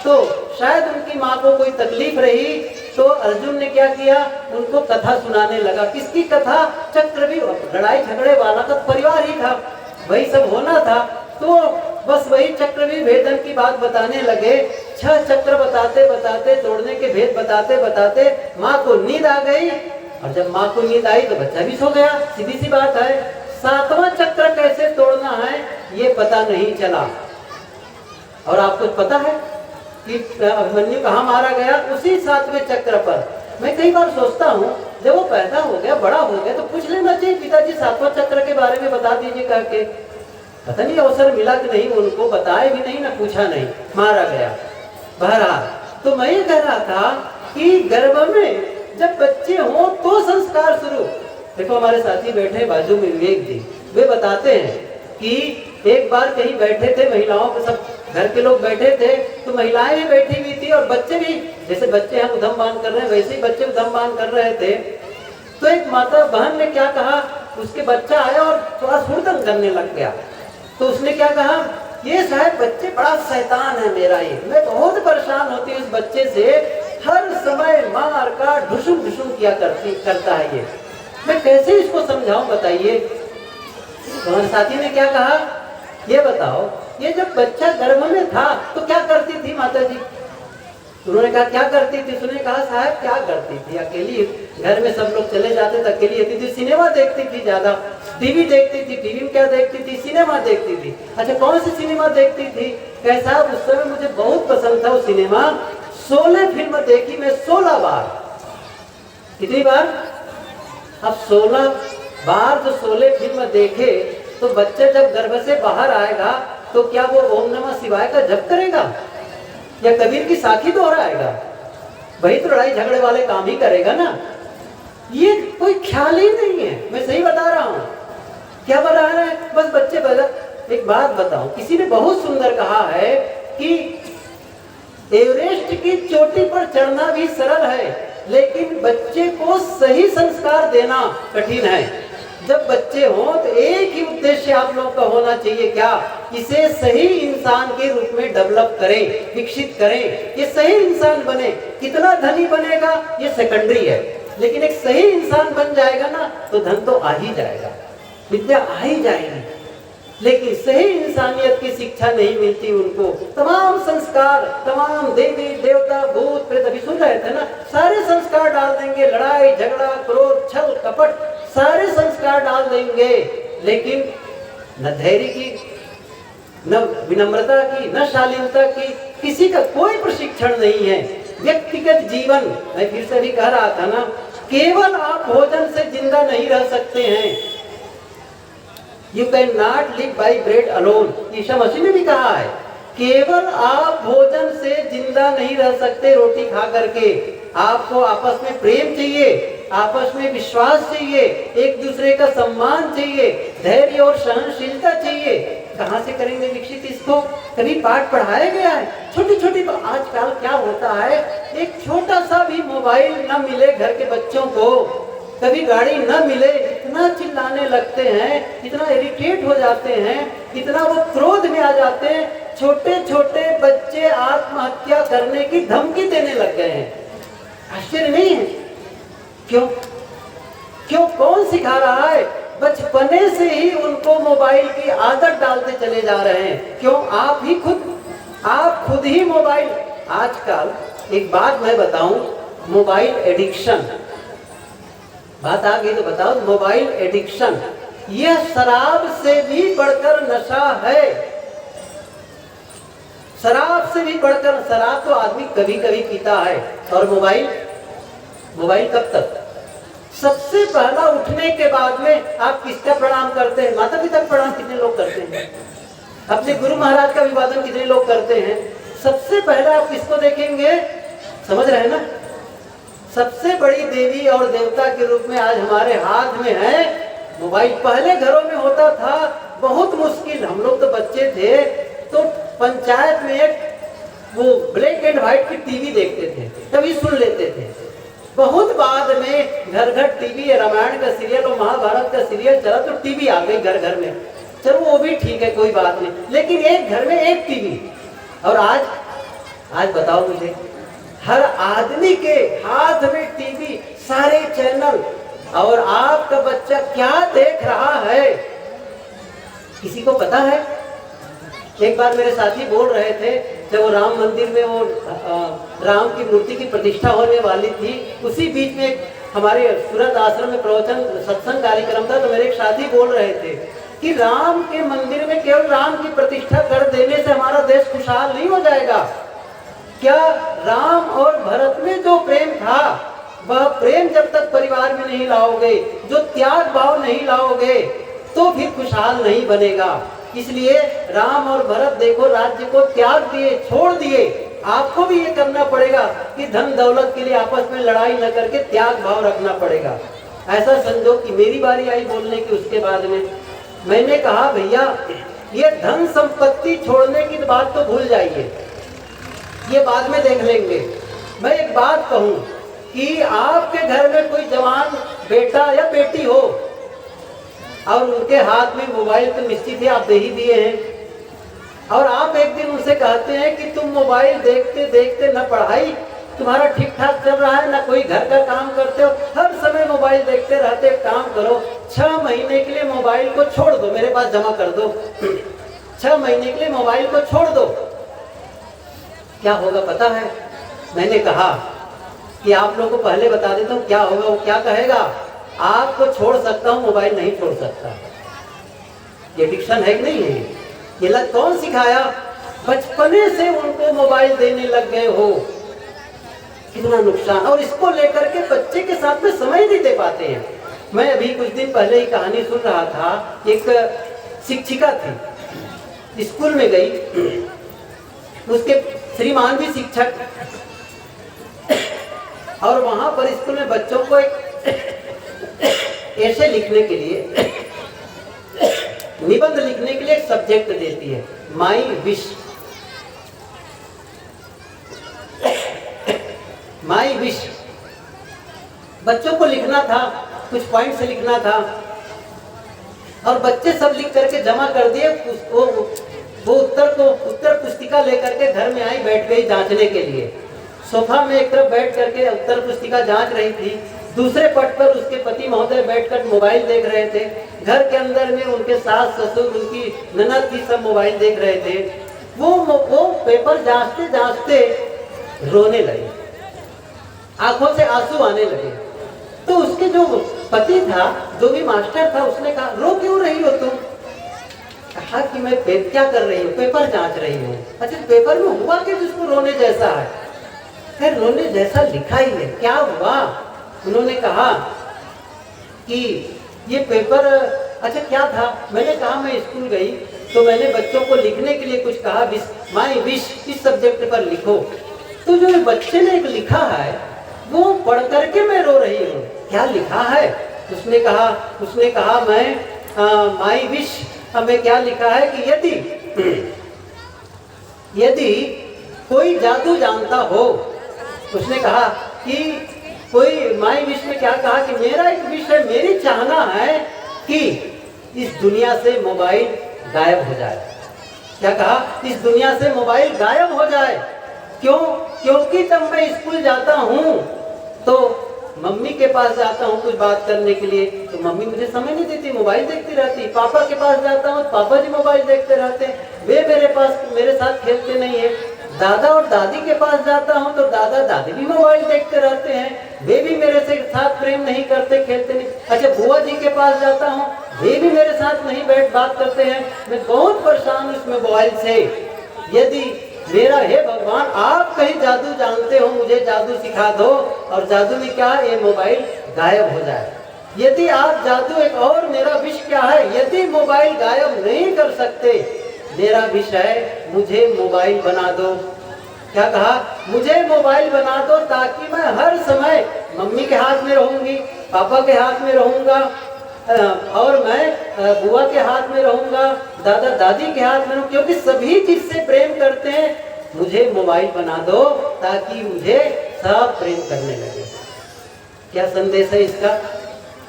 तो शायद उनकी माँ को कोई तकलीफ रही, तो अर्जुन ने क्या किया, उनको कथा सुनाने लगा। किसकी कथा? चक्रव्यूह, लड़ाई झगड़े वाला का परिवार ही था, वही सब होना था। तो बस वही चक्रव्यूह भेदन की बात बताने लगे। 6 चक्र बताते बताते, तोड़ने के भेद बताते बताते माँ को नींद आ गई, और जब माँ को नींद आई तो बच्चा भी सो गया। सीधी सी बात है। 7वां चक्र कैसे तोड़ना है ये पता नहीं चला। और आपको पता है कि अभिमन्यु कहाँ मारा गया? उसी 7वें चक्र पर। मैं कई बार सोचता हूँ, जब वो पैदा हो गया, बड़ा हो गया, तो पूछ लेना चाहिए पिताजी 7वां चक्र के बारे में बता दीजिए करके। पता नहीं अवसर मिला कि नहीं, उनको बताए भी नहीं, ना पूछा नहीं, मारा गया। बहरहाल, तो मैं ये कह रहा था कि गर्भ में जब बच्चे हों तो संस्कार शुरू। देखो, हमारे साथी बैठे बाजू में विवेक जी, वे बताते हैं कि एक बार कहीं बैठे थे, महिलाओं के सब घर के लोग बैठे थे, तो महिलाएं भी बैठी हुई थी और बच्चे भी, जैसे बच्चे हम उधमपान कर रहे हैं वैसे ही बच्चे उधमपान कर रहे थे। तो एक माता बहन ने क्या कहा, उसके बच्चा आया और थोड़ा हुड़दंग करने लग गया। तो उसने क्या कहा, ये शायद बच्चे बड़ा शैतान है मेरा, ये मैं बहुत परेशान होती हूँ इस बच्चे से, हर समय मार का ढुसुम ढुसुम किया करता है ये, मैं कैसे इसको समझाऊं बताइए। तो हमारे साथी ने क्या कहा, ये बताओ, ये जब बच्चा गर्भ में था तो क्या करती थी माता जी? उन्होंने कहा क्या करती थी? उसने कहा साहब क्या करती थी, अकेली, घर में सब लोग चले जाते थे, अकेली रहती थी, सिनेमा देखती थी, ज्यादा टीवी देखती थी। टीवी में क्या देखती थी? सिनेमा देखती थी। अच्छा, कौन सी सिनेमा देखती थी? कैसा? उस समय मुझे बहुत पसंद था वो सिनेमा, 16 फिल्म देखी मैं 16 बार। कितनी बार? अब 16 बार जो 16 फिल्म देखे, तो बच्चा जब गर्भ से बाहर आएगा तो क्या वो ओम नमः शिवाय का जप करेगा या कबीर की साखी दोहराएगा? वही तो लड़ाई झगड़े वाले काम ही करेगा ना। ये कोई ख्याल ही नहीं है, मैं सही बता रहा हूँ। क्या बता रहे हैं? बस बच्चे बजा। एक बात बताओ, किसी ने बहुत सुंदर कहा है कि एवरेस्ट की चोटी पर चढ़ना भी सरल है, लेकिन बच्चे को सही संस्कार देना कठिन है। जब बच्चे हों तो एक ही उद्देश्य आप लोगों का होना चाहिए, क्या? इसे सही इंसान के रूप में डेवलप करें, विकसित करें, ये सही इंसान बने। कितना धनी बनेगा ये सेकेंडरी है, लेकिन एक सही इंसान बन जाएगा ना तो धन तो आ ही जाएगा, विद्या आ ही जाएगी। लेकिन सही इंसानियत की शिक्षा नहीं मिलती उनको। तमाम संस्कार, तमाम देवी देवता भूत प्रेत, अभी सुन रहे थे ना, सारे संस्कार डाल देंगे, लड़ाई झगड़ा क्रोध छल कपट, सारे संस्कार डाल देंगे, लेकिन न धैर्य की, न विनम्रता की, न शालीनता की, किसी का कोई प्रशिक्षण नहीं है। व्यक्तिगत जीवन, मैं फिर से भी कह रहा था ना, केवल आप भोजन से जिंदा नहीं रह सकते हैं। You cannot live by bread alone। Isa Masih ने भी कहा है, केवल आप भोजन से जिंदा नहीं रह सकते रोटी खा करके। आपको आपस में प्रेम चाहिए, आपस में विश्वास चाहिए, एक दूसरे का सम्मान चाहिए, धैर्य और सहनशीलता चाहिए। कहाँ से करेंगे विकसित इसको? कभी पाठ पढ़ाया गया है? छोटी छोटी आजकल क्या होता है, एक छोटा सा भी मोबाइल न मिले घर के बच्चों को, कभी गाड़ी न मिले, इतना चिल्लाने लगते हैं, इतना इरिटेट हो जाते हैं, इतना वो क्रोध में आ जाते हैं। छोटे छोटे बच्चे आत्महत्या करने की धमकी देने लग गए हैं। आश्चर्य नहीं है? क्यों? कौन सिखा रहा है? बचपने से ही उनको मोबाइल की आदत डालते चले जा रहे हैं। क्यों? आप खुद ही मोबाइल। आजकल एक बात मैं बताऊं, मोबाइल एडिक्शन, बात आ गई तो बताओ, मोबाइल एडिक्शन यह शराब से भी बढ़कर नशा है। शराब से भी बढ़कर, शराब तो आदमी कभी कभी पीता है, और मोबाइल कब तक? सबसे पहला उठने के बाद में आप किसका प्रणाम करते हैं? माता पिता का प्रणाम कितने लोग करते हैं? अपने गुरु महाराज का अभिवादन कितने लोग करते हैं? सबसे पहला आप किसको देखेंगे? समझ रहे हैं ना? सबसे बड़ी देवी और देवता के रूप में आज हमारे हाथ में है मोबाइल। पहले घरों में होता था, बहुत मुश्किल, हम लोग तो बच्चे थे तो पंचायत में एक वो ब्लैक एंड व्हाइट की टीवी देखते थे, तभी सुन लेते थे। बहुत बाद में घर घर टीवी, रामायण का सीरियल और महाभारत का सीरियल चला तो टीवी आ गई घर घर में। चलो वो भी ठीक है, कोई बात नहीं, लेकिन एक घर में एक टीवी। और आज बताओ मुझे, हर आदमी के हाथ में टीवी, सारे चैनल, और आपका बच्चा क्या देख रहा है किसी को पता है? एक बार मेरे साथी बोल रहे थे, जब वो राम मंदिर में वो राम की मूर्ति की प्रतिष्ठा होने वाली थी, उसी बीच में हमारे सूरत आश्रम में प्रवचन सत्संग कार्यक्रम था, तो मेरे एक साथी बोल रहे थे कि राम के मंदिर में केवल राम की प्रतिष्ठा कर देने से हमारा देश खुशहाल नहीं हो जाएगा। क्या राम और भरत में जो प्रेम था, वह प्रेम जब तक परिवार में नहीं लाओगे, जो त्याग भाव नहीं लाओगे, तो फिर खुशहाल नहीं बनेगा। इसलिए राम और भरत देखो, राज्य को त्याग दिए, छोड़ दिए। आपको भी ये करना पड़ेगा कि धन दौलत के लिए आपस में लड़ाई न करके त्याग भाव रखना पड़ेगा। ऐसा समझो कि मेरी बारी आई बोलने की, उसके बाद में मैंने कहा भैया ये धन संपत्ति छोड़ने की बात तो भूल जाइए, ये बाद में देख लेंगे। मैं एक बात कहूँ कि आपके घर में कोई जवान बेटा या बेटी हो और उनके हाथ में मोबाइल तो निश्चित ही आप दे ही दिए हैं, और आप एक दिन उनसे कहते हैं कि तुम मोबाइल देखते देखते न पढ़ाई तुम्हारा ठीक ठाक चल रहा है, ना कोई घर का काम करते हो, हर समय मोबाइल देखते रहते। एक काम करो, 6 महीने के लिए मोबाइल को छोड़ दो, मेरे पास जमा कर दो। 6 महीने के लिए मोबाइल को छोड़ दो। क्या होगा पता है? मैंने कहा कि आप लोगों को पहले बता देता हूँ क्या होगा। वो क्या कहेगा, आपको छोड़ सकता हूँ, मोबाइल नहीं छोड़ सकता। ये एडिक्शन है कि नहीं है? ये लत कौन सिखाया? बचपने से उनको मोबाइल देने लग गए हो, कितना नुकसान। और इसको लेकर के बच्चे के साथ में समय नहीं दे पाते हैं। मैं अभी कुछ दिन पहले ही कहानी सुन रहा था, एक शिक्षिका थी, स्कूल में गई, उसके श्रीमान भी शिक्षक, और वहां पर स्कूल में बच्चों को एक ऐसे लिखने के लिए, निबंध लिखने के लिए एक सब्जेक्ट देती है, माई विश। माई विश बच्चों को लिखना था, कुछ पॉइंट से लिखना था, और बच्चे सब लिख करके जमा कर दिए। वो उत्तर पुस्तिका लेकर के घर में आई, बैठ गई जांचने के लिए। सोफा में एक तरफ बैठ करके उत्तर पुस्तिका जांच रही थी, दूसरे पट पर उसके पति महोदय बैठकर मोबाइल देख रहे थे। घर के अंदर में उनके सास ससुर, उनकी ननद की सब मोबाइल देख रहे थे। वो पेपर जांचते जांचते रोने लगे, आंखों से आंसू आने लगे। तो उसके जो पति था, जो भी मास्टर था, उसने कहा रो क्यों रही हो तुम? कहा कि मैं क्या कर रही हूँ, पेपर जांच रही हूँ। अच्छा, पेपर में हुआ कि जिसको रोने जैसा है? खैर रोने जैसा लिखा ही है, क्या हुआ? उन्होंने कहा कि ये पेपर, अच्छा क्या था? मैंने कहा मैं स्कूल गई तो मैंने बच्चों को लिखने के लिए कुछ कहा, माई विश इस सब्जेक्ट पर लिखो। तो जो बच्चे ने एक लिखा है वो पढ़ करके मैं रो रही हूँ। क्या लिखा है? उसने कहा मैं माई विश में क्या लिखा है कि यदि कोई जादू जानता हो, उसने कहा कि कोई माई विश में क्या कहा कि मेरा एक विश है, मेरी चाहना है कि इस दुनिया से मोबाइल गायब हो जाए। क्या कहा? इस दुनिया से मोबाइल गायब हो जाए। क्यों? क्योंकि जब मैं स्कूल जाता हूँ तो मम्मी के पास जाता हूँ कुछ बात करने के लिए तो मम्मी मुझे समय नहीं देती, मोबाइल देखती रहती। पापा के पास जाता हूँ, पापा जी मोबाइल देखते रहते हैं, वे मेरे साथ खेलते नहीं है। दादा और दादी के पास जाता हूँ तो दादा दादी भी मोबाइल देखते रहते हैं, वे भी मेरे से साथ प्रेम नहीं करते, खेलते नहीं। अच्छा, बुआ जी के पास जाता हूँ, वे भी मेरे साथ नहीं बैठ बात करते हैं, मैं बहुत परेशान हूँ इस मोबाइल से। यदि मेरा हे भगवान आप कहीं जादू जानते हो, मुझे जादू सिखा दो, और जादू में क्या, ये मोबाइल गायब हो जाए। यदि आप जादू, एक और मेरा विष क्या है, यदि मोबाइल गायब नहीं कर सकते, मेरा विष है मुझे मोबाइल बना दो। क्या कहा, मुझे मोबाइल बना दो ताकि मैं हर समय मम्मी के हाथ में रहूंगी, पापा के हाथ में रहूंगा, और मैं बुआ के हाथ में रहूंगा, दादा दादी के हाथ में रहूंगा, क्योंकि सभी जिससे प्रेम करते हैं। मुझे मोबाइल बना दो ताकि मुझे सब प्रेम करने लगे। क्या संदेश है इसका,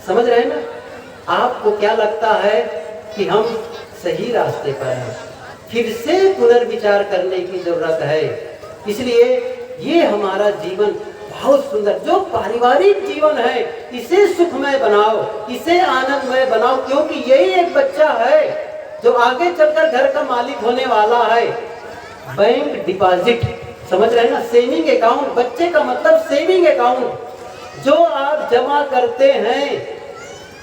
समझ रहे हैं ना? आपको क्या लगता है कि हम सही रास्ते पर हैं? फिर से पुनर्विचार करने की जरूरत है। इसलिए ये हमारा जीवन बहुत सुंदर, जो पारिवारिक जीवन है, इसे सुखमय बनाओ, इसे आनंदमय बनाओ, क्योंकि यही एक बच्चा है जो आगे चलकर घर का मालिक होने वाला है। बैंक डिपॉजिट, समझ रहे हैं ना, सेविंग अकाउंट, बच्चे का मतलब सेविंग अकाउंट। जो आप जमा करते हैं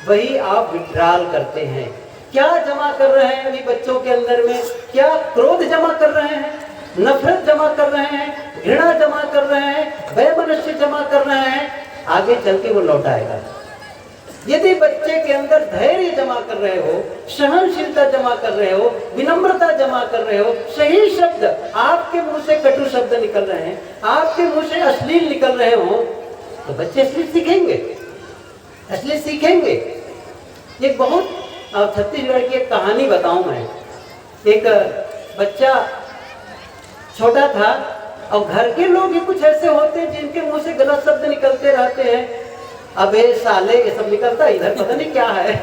वही आप विड्रॉल करते हैं। क्या जमा कर रहे हैं अभी बच्चों के अंदर में? क्या क्रोध जमा कर रहे हैं, नफरत जमा कर रहे हैं, घृणा जमा कर रहे हैं, वैमनस्य जमा कर रहे हैं? आगे चल के वो लौट आएगा। यदि बच्चे के अंदर धैर्य जमा कर रहे हो, सहनशीलता जमा कर रहे हो, विनम्रता जमा कर रहे हो, सही शब्द, आपके मुंह से कटु शब्द निकल रहे हैं, आपके मुंह से अश्लील निकल रहे हो, तो बच्चे अश्लील सीखेंगे, अश्लील सीखेंगे। एक बहुत छत्तीसगढ़ की एक कहानी बताऊं मैं। एक बच्चा छोटा था और घर के लोग ही कुछ ऐसे होते हैं जिनके मुंह से गलत शब्द निकलते रहते हैं। अबे साले, ये सब निकलता, इधर पता नहीं क्या है।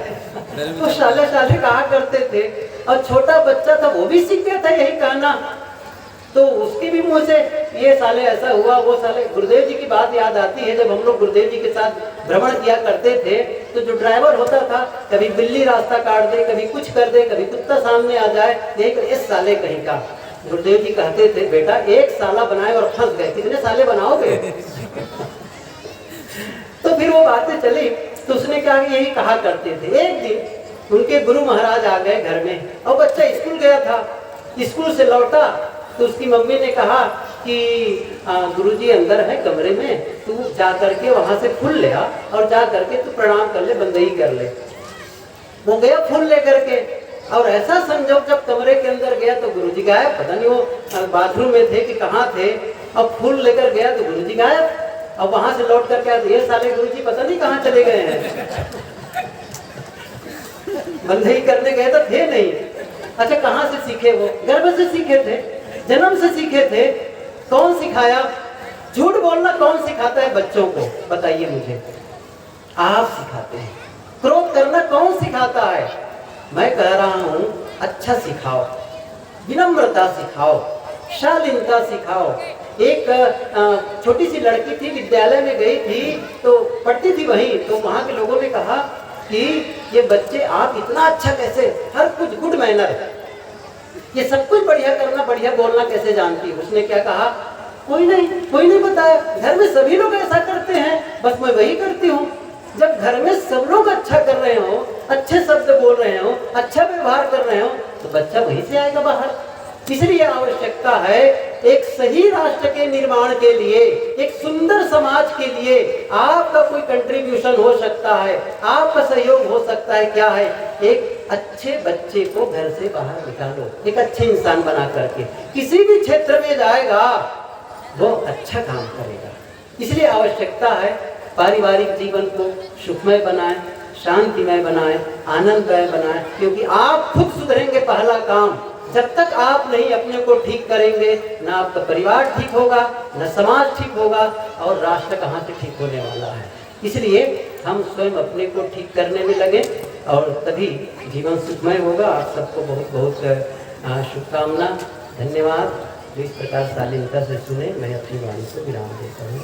तो साले साले कहा करते थे, और छोटा बच्चा था वो भी सीख गया था यही कहना, तो उसके भी मुंह से ये साले ऐसा हुआ, वो साले। गुरुदेव जी की बात याद आती है, जब हम लोग गुरुदेव जी के साथ भ्रमण किया करते थे तो जो ड्राइवर होता था, कभी बिल्ली रास्ता काट दे, कभी कुछ कर दे, कभी कुत्ता सामने आ जाए, देख इस साले कहीं का। गुरुदेव जी कहते थे, बेटा एक साला बनाए और फंस गए, कितने साले बनाओगे? तो फिर वो बातें चली, तो उसने क्या, यही कहा करते थे। एक दिन उनके गुरु महाराज आ गए घर में, और बच्चा स्कूल गया था, स्कूल से लौटा तो उसकी मम्मी ने कहा कि गुरुजी अंदर है कमरे में, तू जा करके वहां से फूल ले आ, और जा करके तू प्रणाम कर ले, बंदगी कर ले। वो गया फूल लेकर के, और ऐसा संजोग जब कमरे के अंदर गया तो गुरुजी गायब, पता नहीं वो बाथरूम में थे कि कहाँ थे। अब फूल लेकर गया तो गुरुजी गायब, अब वहां से लौट करके आया, ये साले गुरुजी पता नहीं कहाँ चले गए हैं। बंदगी करने गए तो थे नहीं। अच्छा, कहाँ से सीखे वो? गर्भ से सीखे थे, जन्म से सीखे थे। कौन सिखाया? झूठ बोलना कौन सिखाता है बच्चों को, बताइए मुझे? आप सिखाते हैं। क्रोध करना कौन सिखाता है? मैं कह रहा हूं, अच्छा सिखाओ, विनम्रता सिखाओ, शालीनता सिखाओ। एक छोटी सी लड़की थी, विद्यालय में गई थी, तो पढ़ती थी वहीं, तो वहां के लोगों ने कहा कि ये बच्चे आप इतना अच्छा कैसे, हर कुछ गुड मैनर, ये सब कुछ बढ़िया करना, बढ़िया बोलना कैसे जानती है? उसने क्या कहा, कोई नहीं बताया, घर में सभी लोग ऐसा करते हैं, बस मैं वही करती हूँ। जब घर में सब लोग अच्छा कर रहे हो, अच्छे शब्द बोल रहे हो, अच्छा व्यवहार कर रहे हो, तो बच्चा वहीं से आएगा बाहर। इसलिए आवश्यकता है एक सही राष्ट्र के निर्माण के लिए, एक सुंदर समाज के लिए आपका कोई कंट्रीब्यूशन हो सकता है, आपका सहयोग हो सकता है। क्या है? एक अच्छे बच्चे को घर से बाहर निकालो, एक अच्छे इंसान बना करके किसी भी क्षेत्र में जाएगा वो अच्छा काम करेगा। इसलिए आवश्यकता है पारिवारिक जीवन को सुखमय बनाएं, शांतिमय बनाएं, आनंदमय बनाएं, क्योंकि आप खुद सुधरेंगे। पहला काम, जब तक आप नहीं अपने को ठीक करेंगे, ना आपका परिवार ठीक होगा, ना समाज ठीक होगा, और राष्ट्र कहाँ से ठीक होने वाला है। इसलिए हम स्वयं अपने को ठीक करने में लगे, और तभी जीवन सुखमय होगा। आप सबको बहुत बहुत शुभकामना, धन्यवाद। जो इस प्रकार शालीनता से सुने, मैं अपनी वाणी को विराम देता हूँ।